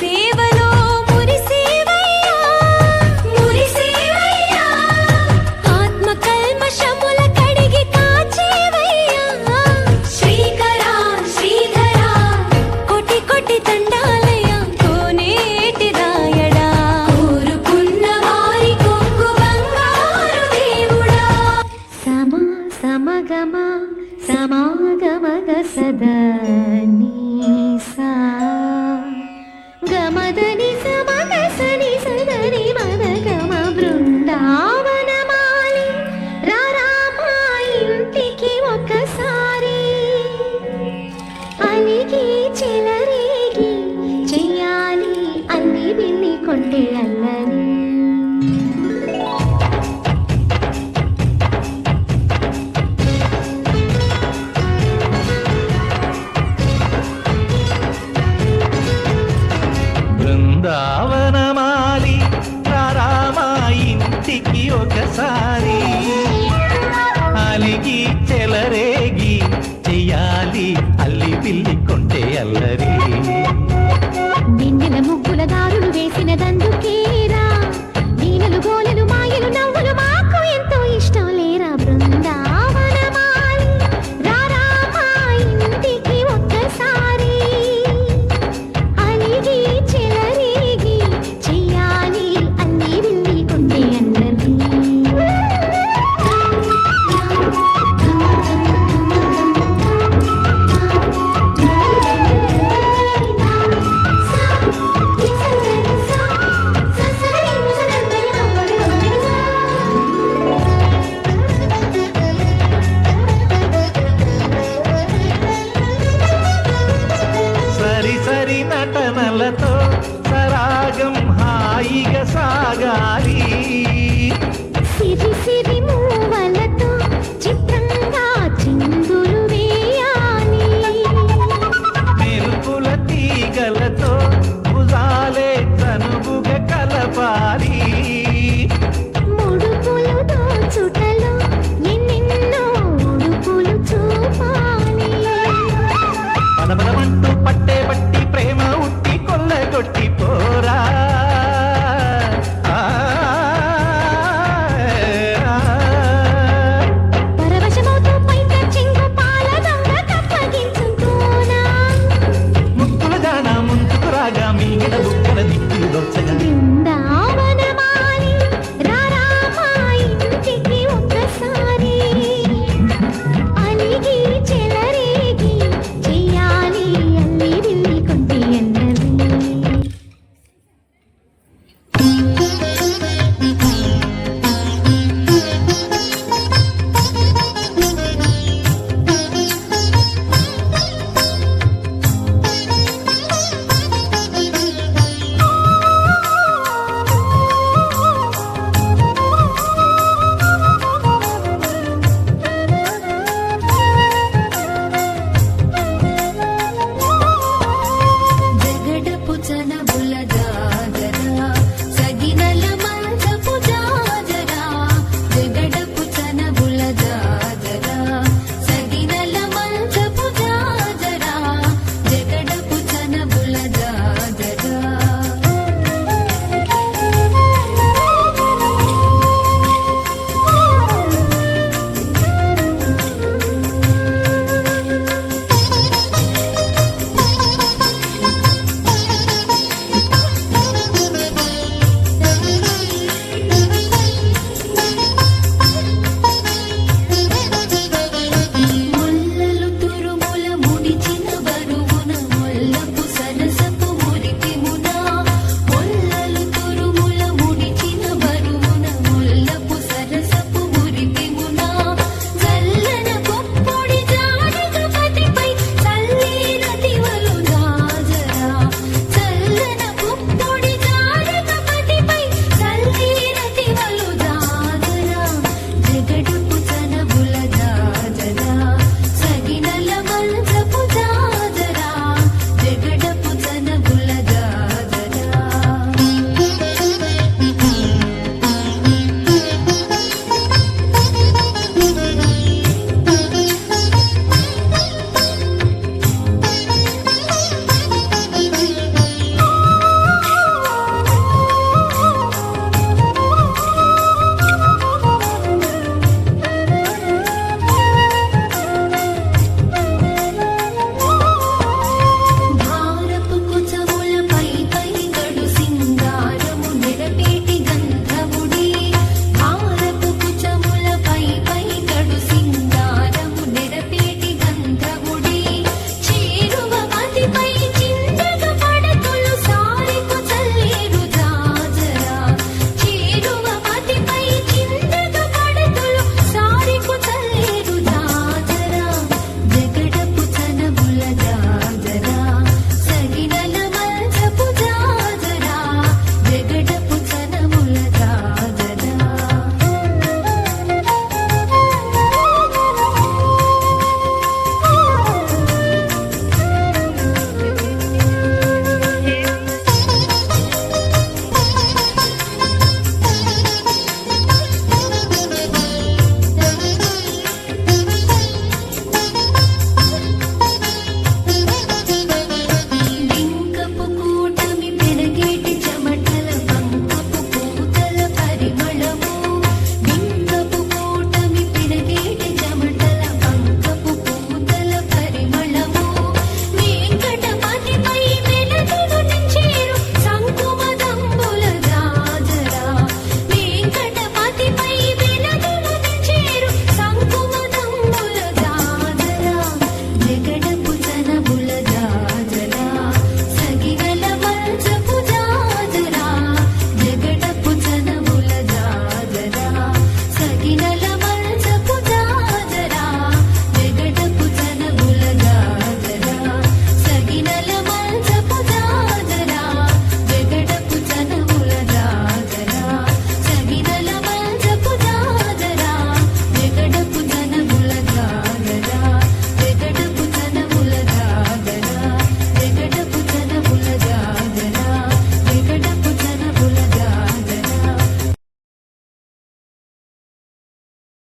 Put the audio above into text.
సేవలో మురిసేవయ్యా మురిసేవయ్యా ఆత్మ కల్మషముల కడిగి కాచేవయ్యా శ్రీకరా శ్రీధరా కోటి కోటి దండాలయ్యా కోనేటి రాయడా కోరుకున్న వారి కొంగు బంగారు దేవుడా సమా సమగమ సమాగమగ సదా నీసా గమదని సమగ సని సదని మదగమ బృందావనమాలి రారామా ఇంటికి ఒకసారి అలిగి చెలరేగి చెయ్యాలి అల్లి బిల్లి కొంటే అల్లరి బృందావనమాలి రారామా ఇంటికి ఒకసారి అలిగి చెలరేగి చెయ్యాలి అల్లి పిల్లి కొంటే అల్లరి వెన్నెల ముగ్గుల దారులు వేసిన దందుకేరా వీణలు గోలెలు మాయలు నవ్వులు మాకు ఎంతో ఇష్టం లేరా బృందావనమాలి రారామా ఇంటికి ఒక్కసారి అలిగి చెలరేగి చెయ్యాలి అల్లి బిల్లి కొంటే అల్లరి సరి సరి నటనలతో సరాగం హాయిగా సాగాలి సిరి సిరి మూవలతో చిత్రంగా చిందులు వేయాలి మెరుపుల తీగలతో భుజాలే తనువుగా కలపాలి ముడుపులు దోచుటలో ఎన్నెన్నో ఉడుపులు చూపాలి పదపదమంటూ పట్టే బట్టి ప్రేమ ఉట్టి కొల్లగొట్టి పోరా పరవశమవుతూ పైట చెంగు పాల దొంగ కప్పగించుకోనా ముక్కుల జాన ముందుకు రాగా మీగడ బుక్కల దిక్కులు దొచ్చగా బృందావనమాలి రారామా ఇంటికి ఒక్కసారి అలిగి చెలరేగి చెయ్యాలి అల్లి బిల్లి కొంటే అల్లరి జగడపు జనబుల జాగరా